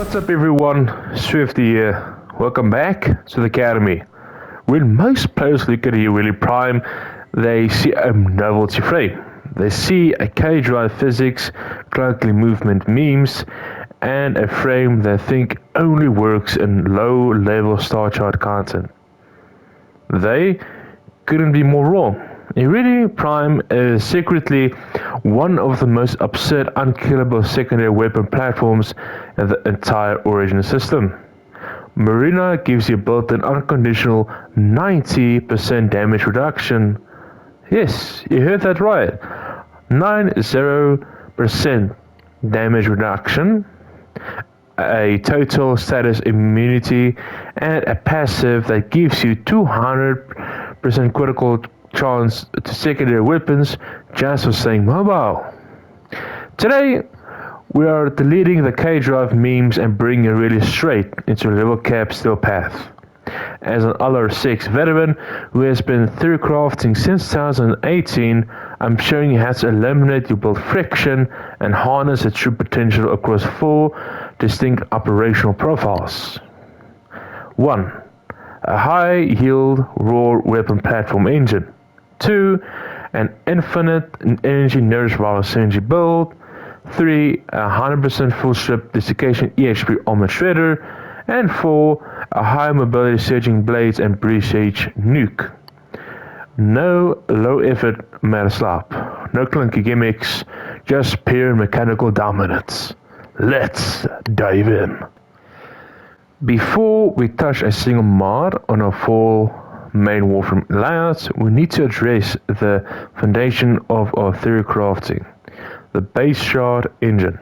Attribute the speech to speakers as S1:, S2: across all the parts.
S1: What's up everyone, Swifty here. Welcome back to the Academy. When most players look at a Yareli Prime, they see a novelty frame. They see a K-drive physics, clunky movement memes, and a frame they think only works in low-level star chart content. They couldn't be more wrong. Yareli Prime is secretly one of the most absurd unkillable secondary weapon platforms in the entire Origin system. Merulina gives you built-in unconditional 90% damage reduction. Yes, you heard that right. 90% damage reduction, a total status immunity, and a passive that gives you 200% critical chance to secondary weapons just for staying mobile. Today, we are deleting the K-Drive memes and bringing Yareli straight into level cap steel path. As an LR6 veteran who has been Theorycrafting since 2018, I'm showing you how to eliminate your build friction and harness its true potential across 4 distinct operational profiles. 1. A high-yield raw weapon platform engine. 2. An infinite energy Nourish synergy build. 3. A 100% full strip Desiccation EHP armor shredder. And 4. A high mobility surging blades and presage nuke. No low effort meta slap, no clunky gimmicks, just pure mechanical dominance. Let's dive in. Before we touch a single mod on our 4 main Warframe layouts, we need to address the foundation of our Theorycrafting, the base shard engine.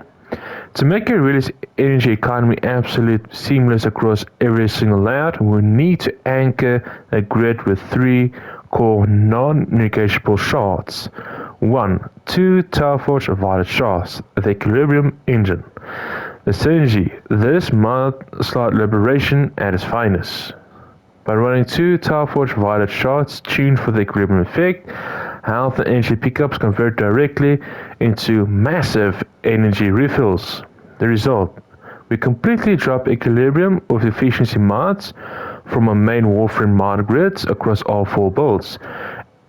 S1: To make Yareli's energy economy absolute seamless across every single layout, we need to anchor a grid with 3 core non-negotiable shards. 1. 2 Tauforged violet shards, the equilibrium engine. The synergy, this mod slot liberation at its finest. By running 2 Tauforged violet shards tuned for the equilibrium effect, health and energy pickups convert directly into massive energy refills. The result, we completely drop equilibrium with efficiency mods from our main Warframe mod grids across all 4 builds,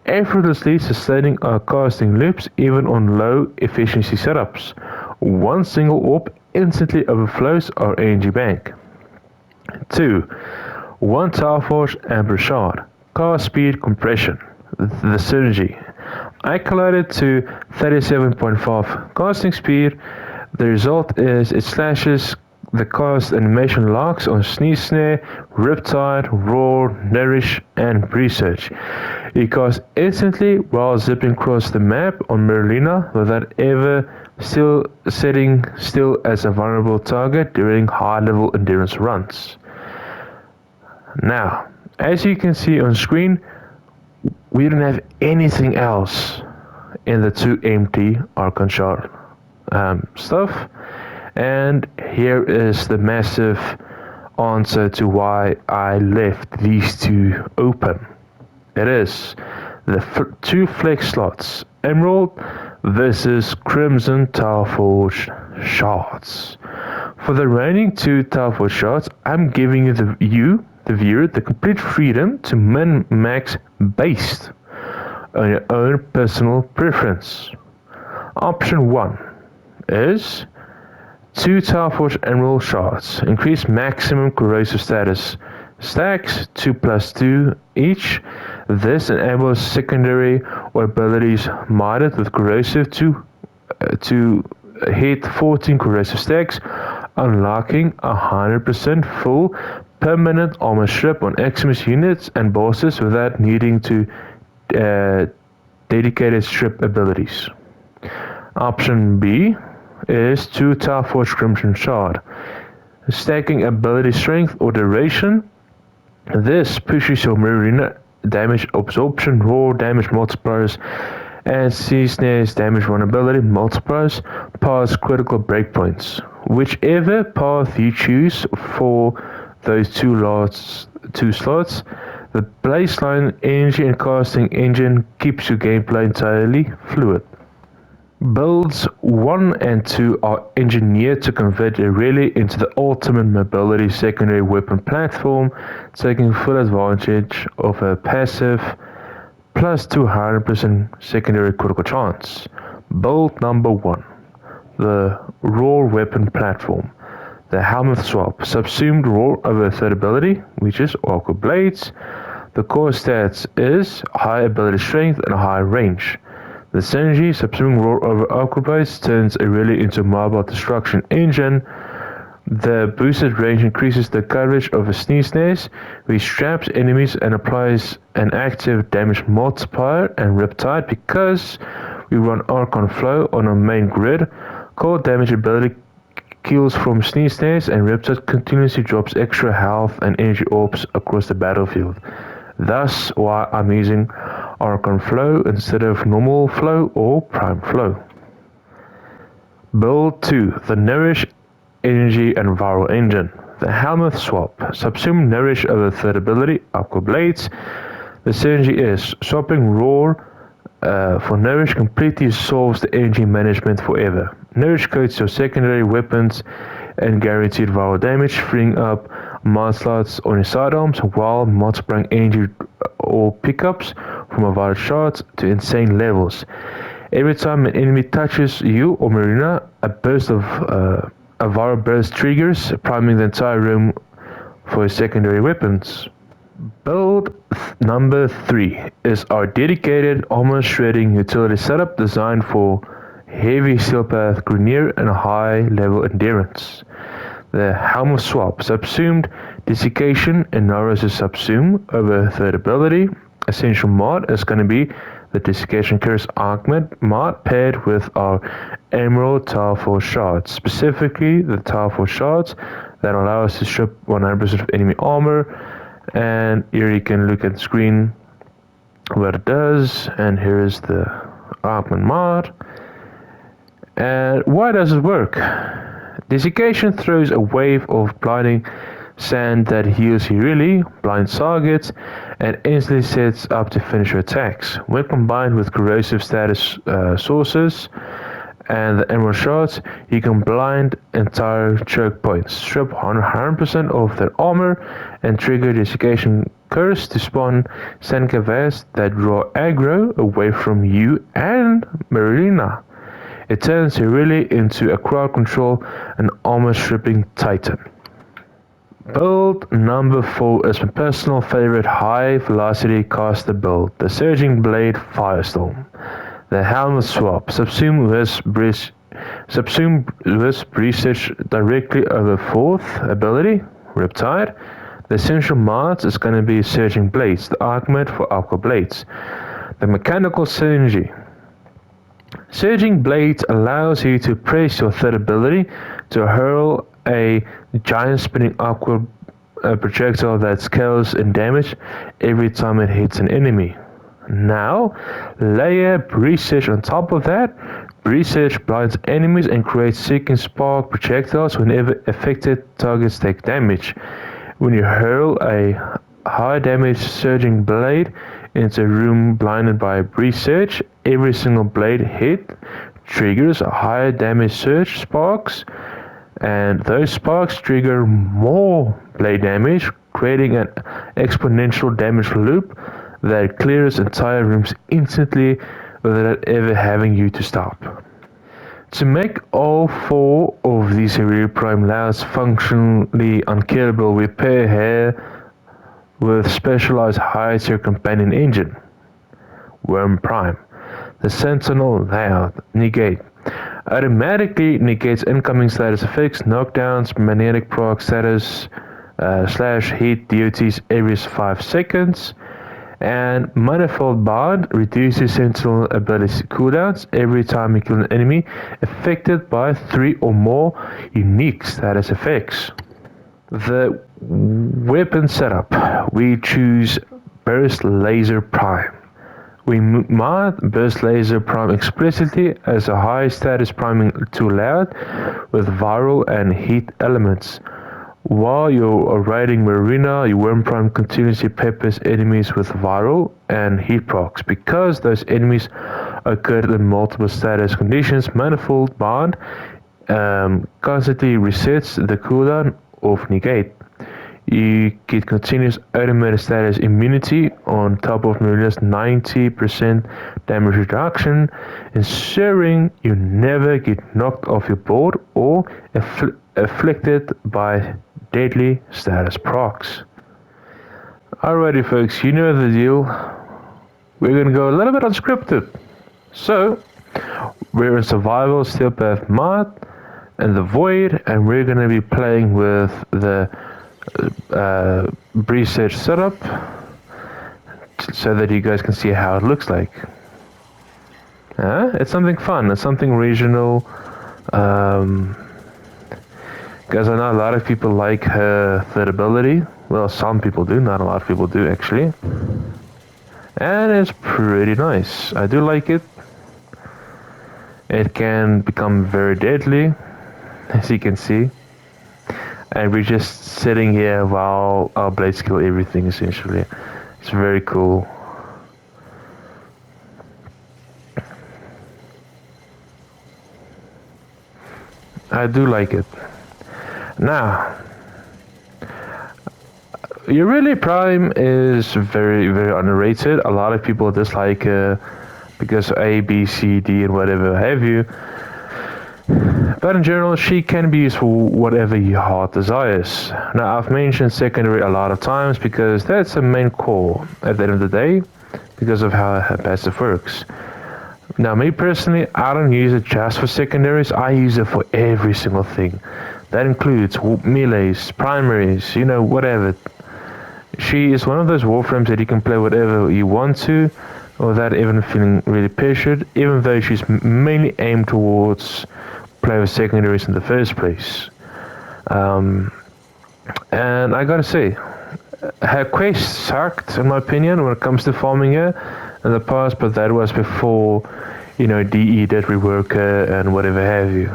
S1: effortlessly sustaining our casting loops even on low efficiency setups. One single orb instantly overflows our energy bank. 2. 1 Tauforged amber shard, cast speed compression. The synergy, I collided to 37.5 casting speed. The result is it slashes the cast animation locks on Sneeze Snare, Riptide, Roar, Nourish, and Research. You cast instantly while zipping across the map on Merulina without ever setting still as a vulnerable target during high-level endurance runs. Now, as you can see on screen, we don't have anything else in the 2 empty Archon Shard stuff, and here is the massive answer to why I left these 2 open. It is the 2 flex slots, Emerald versus Crimson Tauforged shards. For the remaining 2 Tauforged shards, I'm giving you the viewer, the complete freedom to min-max based on your own personal preference. Option 1 is 2 Tauforged Emerald shards, increase maximum corrosive status, stacks 2+2 each. This enables secondary or abilities modded with corrosive to hit 14 corrosive stacks, unlocking 100% full permanent armor strip on Xmas units and bosses without needing to dedicated strip abilities. Option B is 2 Tauforged Crimson Shard, stacking ability strength or duration. This pushes your Merulina damage absorption, raw damage multipliers, and Snare's damage vulnerability multipliers past critical breakpoints. Whichever path you choose for those 2 slots, the baseline energy and casting engine keeps your gameplay entirely fluid. Builds 1 and 2 are engineered to convert Yareli into the ultimate mobility secondary weapon platform, taking full advantage of a passive plus 200% secondary critical chance. Build number 1, the Raw Weapon Platform. The Helminth swap, subsumed raw over third ability, which is Archon Blades. The core stats is high ability strength and high range. The synergy, subsuming raw over Archon Blades, turns Yareli into a mobile destruction engine. The boosted range increases the coverage of a sneeze snares, which traps enemies and applies an active damage multiplier and Riptide because we run Archon Flow on our main grid. Cold damage ability kills from sneeze snares and Riptide continuously drops extra health and energy orbs across the battlefield. Thus why I'm using Archon Flow instead of normal flow or prime flow. Build 2, the Nourish Energy and Viral Engine. The Helminth swap, subsume Nourish over third ability, Archon Blades. The synergy is swapping raw for Nourish completely solves the energy management forever. Nourish coats your secondary weapons and guaranteed viral damage, freeing up mod slots on your sidearms while multiplying energy or pickups from a viral shards to insane levels. Every time an enemy touches you or Merulina, a viral burst triggers, priming the entire room for your secondary weapons. Build number 3 is our dedicated armor shredding utility setup designed for heavy steel path Grenier and high level endurance. The Helminth swap, subsumed Desiccation and Nourish is subsume over third ability. Essential mod is going to be the Desiccation Curse Augment mod paired with our Emerald Tauforged Shards, specifically the Tauforged Shards that allow us to strip 100% of enemy armor. And here you can look at the screen what it does, and here is the Augment mod. And why does it work? Desiccation throws a wave of blinding sand that heals Yareli, blinds targets, and instantly sets up to finish your attacks. When combined with corrosive status sources and the Emerald Shards, you can blind entire choke points, strip 100% of their armor, and trigger Desiccation Curse to spawn sand caves that draw aggro away from you and Merulina. It turns Yareli into a crowd control and armor stripping titan. Build number 4 is my personal favorite high velocity caster build, the Surging Blade Firestorm. The Helminth swap, subsume Wisp research directly over 4th ability, Riptide. The essential mods is going to be Surging Blades, the augment for Archon Blades. The mechanical synergy. Surging Blades allows you to press your third ability to hurl a giant spinning upward projectile that scales in damage every time it hits an enemy. Now, layer Research on top of that. Research blinds enemies and creates seeking spark projectiles whenever affected targets take damage. When you hurl a high damage Surging Blade into a room blinded by Research, every single blade hit triggers a higher damage surge sparks, and those sparks trigger more blade damage, creating an exponential damage loop that clears entire rooms instantly without ever having you to stop. To make all 4 of these Yareli Prime layouts functionally unkillable, we pair her with specialized high tier companion engine, Wyrm Prime. The Sentinel layout, Negate. Automatically negates incoming status effects, knockdowns, magnetic proc status, / heat DOTs every 5 seconds. And Manifold Bond reduces Sentinel ability cooldowns every time you kill an enemy affected by 3 or more unique status effects. The weapon setup, we choose Burst Laser Prime. We mod Burst Laser Prime explicitly as a high status priming tool layout with viral and heat elements. While you're raiding Merulina, your Wyrm Prime continuously peppers enemies with viral and heat procs because those enemies occurred in multiple status conditions. Manifold bond constantly resets the cooldown of Negate. You get continuous automated status immunity on top of Merulina's 90% damage reduction, ensuring you never get knocked off your board or afflicted by deadly status procs. Alrighty folks, you know the deal. We're gonna go a little bit unscripted. So, we're in survival, steel path mod, and the void, and we're gonna be playing with the preset setup so that you guys can see how it looks like. It's something fun, it's something regional, because I know a lot of people like her third ability. Well, some people do, not a lot of people do actually. And it's pretty nice. I do like it. It can become very deadly, as you can see. And we're just sitting here while our blades kill everything essentially. It's very cool. I do like it. Now, Yareli Prime is very, very underrated. A lot of people dislike because A, B, C, D, and whatever have you. But in general, she can be used for whatever your heart desires. Now, I've mentioned secondary a lot of times because that's the main core at the end of the day, because of how her passive works. Now, me personally, I don't use it just for secondaries, I use it for every single thing. That includes melees, primaries, you know, whatever. She is one of those Warframes that you can play whatever you want to, without even feeling really pressured, even though she's mainly aimed towards play with secondaries in the first place. And I gotta say, her quest sucked in my opinion when it comes to farming her in the past, but that was before, you know, DE did rework her and whatever have you.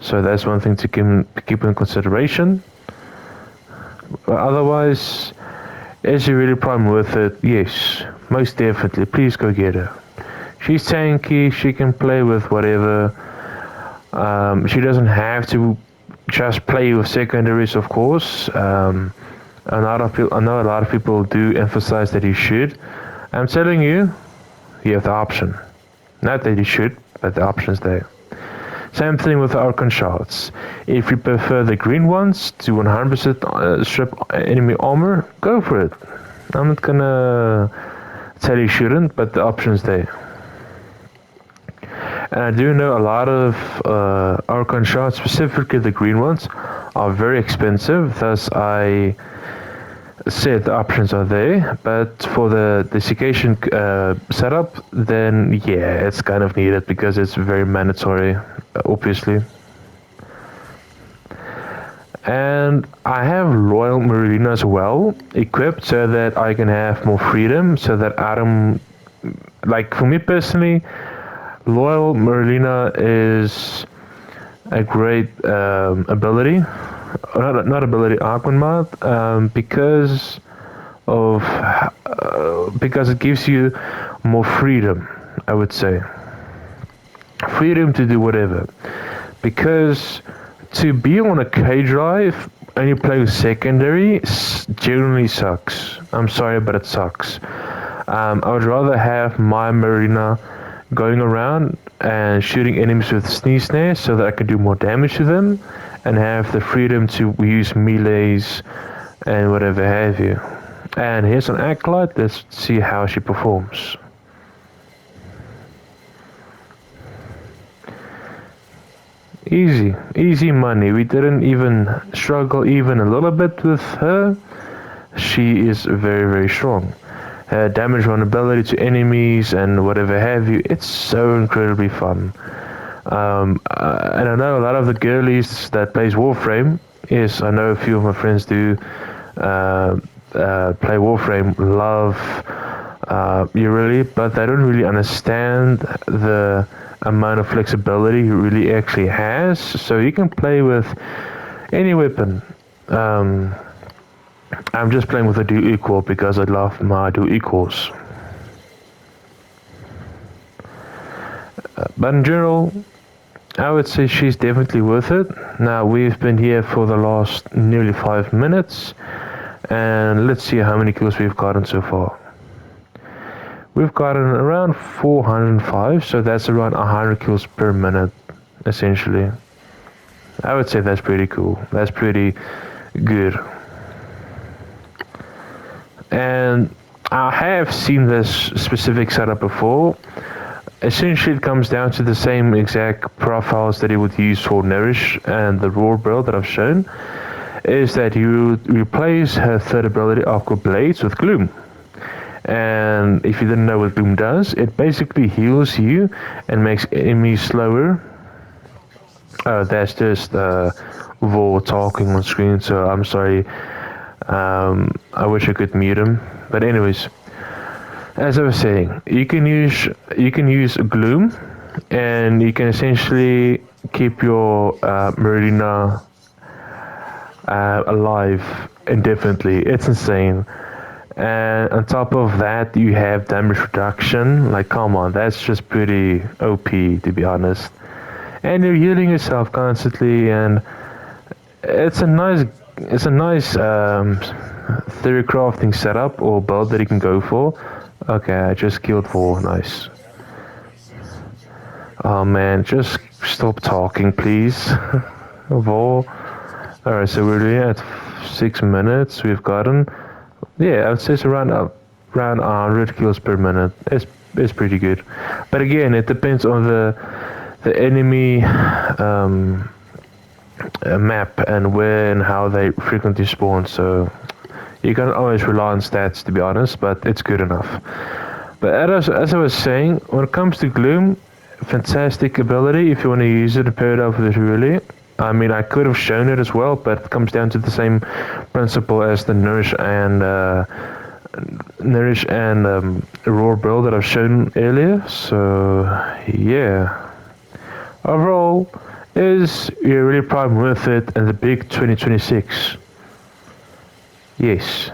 S1: So that's one thing to keep in consideration. But otherwise, is she really prime worth it? Yes, most definitely. Please go get her. She's tanky, she can play with whatever. She doesn't have to just play with secondaries, of course. I know a lot of people do emphasize that you should. I'm telling you, you have the option. Not that you should, but the option's there. Same thing with the Archon Shards. If you prefer the green ones to 100% strip enemy armor, go for it. I'm not gonna tell you shouldn't, but the option's there. And I do know a lot of Archon Shards, specifically the green ones, are very expensive, thus I said the options are there, but for the Desiccation setup, then yeah, it's kind of needed because it's very mandatory, obviously. And I have Loyal Merulina as well equipped so that I can have more freedom, so that I don't, like for me personally, Loyal Merulina is a great ability, not ability, Archon mod, because it gives you more freedom, I would say. Freedom to do whatever. Because to be on a K drive and you play with secondary generally sucks. I'm sorry, but it sucks. I would rather have my Merulina going around and shooting enemies with sneeze snares so that I can do more damage to them and have the freedom to use melees and whatever have you. And here's an Acolyte, let's see how she performs. Easy money. We didn't even struggle even a little bit with her. She is very, very strong. Damage vulnerability to enemies and whatever have you, it's so incredibly fun. And I know a lot of the girlies that plays Warframe, yes, I know a few of my friends do play Warframe, love Yareli, but they don't really understand the amount of flexibility he really actually has. So you can play with any weapon. I'm just playing with a do equal because I love my do equals. But in general, I would say she's definitely worth it. Now, we've been here for the last nearly 5 minutes, and let's see how many kills we've gotten so far. We've gotten around 405, so that's around 100 kills per minute, essentially. I would say that's pretty cool. That's pretty good. And I have seen this specific setup before. Essentially, it comes down to the same exact profiles that you would use for Nourish and the raw build that I've shown, is that you replace her third ability Aqua Blades with Gloom. And if you didn't know what Gloom does, it basically heals you and makes enemies slower. Oh, that's just Vor talking on screen, so I'm sorry. I wish I could mute him. But anyways, as I was saying, you can use Gloom, and you can essentially keep your Merulina alive indefinitely. It's insane. And on top of that, you have damage reduction. Like, come on, that's just pretty OP, to be honest. And you're healing yourself constantly, and it's a nice Theorycrafting setup or build that you can go for. Okay, I just killed Vor, nice. Oh man, just stop talking, please. Vor. Alright, so we're really at 6 minutes. We've gotten, yeah, I would say it's around 100 kills per minute. It's pretty good. But again, it depends on the enemy map and where and how they frequently spawn, so you can't always rely on stats, to be honest, but it's good enough. But as I was saying, when it comes to Gloom, fantastic ability if you want to use it in paired up with Really. I mean, I could have shown it as well, but it comes down to the same principle as the Nourish and Raw build that I've shown earlier. So yeah, overall, is Yareli Prime worth it in the big 2026? Yes,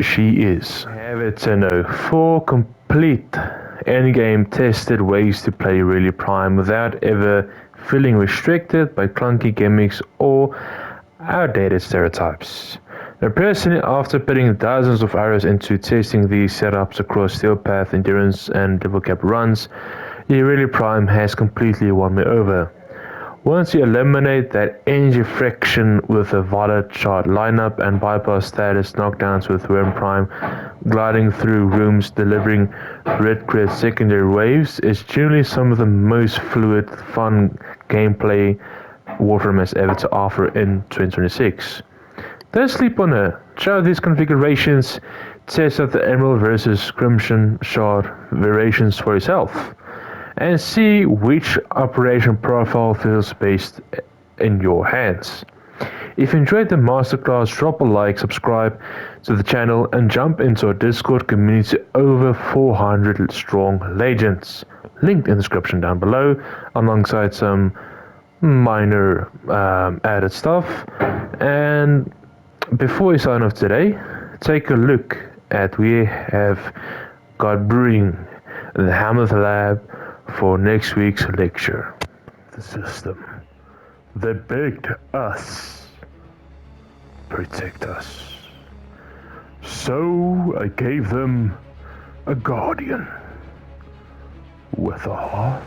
S1: she is. Have it to know 4 complete endgame tested ways to play Yareli Prime without ever feeling restricted by clunky gimmicks or outdated stereotypes. Now, personally, after putting dozens of hours into testing these setups across Steel Path, Endurance and Double Cap runs, Yareli Prime has completely won me over. Once you eliminate that energy friction with a valid shard lineup and bypass status knockdowns with Wyrm Prime, gliding through rooms delivering red crit secondary waves is generally some of the most fluid, fun gameplay Warframe has ever to offer in 2026. Don't sleep on her. Try out these configurations, test out the Emerald versus Crimson Shard variations for yourself, and see which operation profile feels best in your hands. If you enjoyed the masterclass, drop a like, subscribe to the channel, and jump into our Discord community over 400 strong legends. Linked in the description down below, alongside some minor added stuff. And before we sign off today, take a look at we have got brewing in the Helminth lab for next week's lecture. The system that begged us protect us. So I gave them a guardian with a heart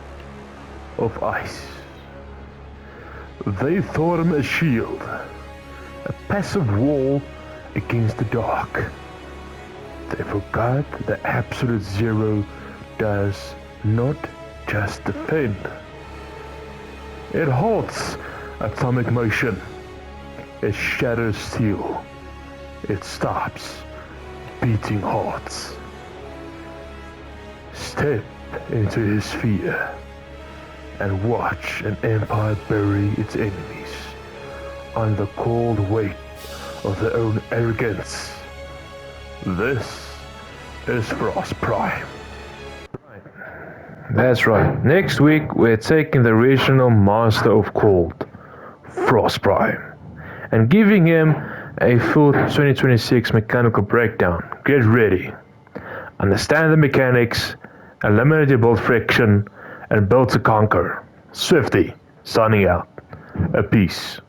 S1: of ice. They thought him a shield, a passive wall against the dark. They forgot that Absolute Zero does not just defend. It halts atomic motion. It shatters steel. It stops beating hearts. Step into his sphere and watch an empire bury its enemies under the cold weight of their own arrogance. This is Frost Prime. That's right. Next week we're taking the regional master of cold, Frost Prime, and giving him a full 2026 mechanical breakdown. Get ready. Understand the mechanics, eliminate your build friction, and build to conquer. Swifty, signing out. A peace.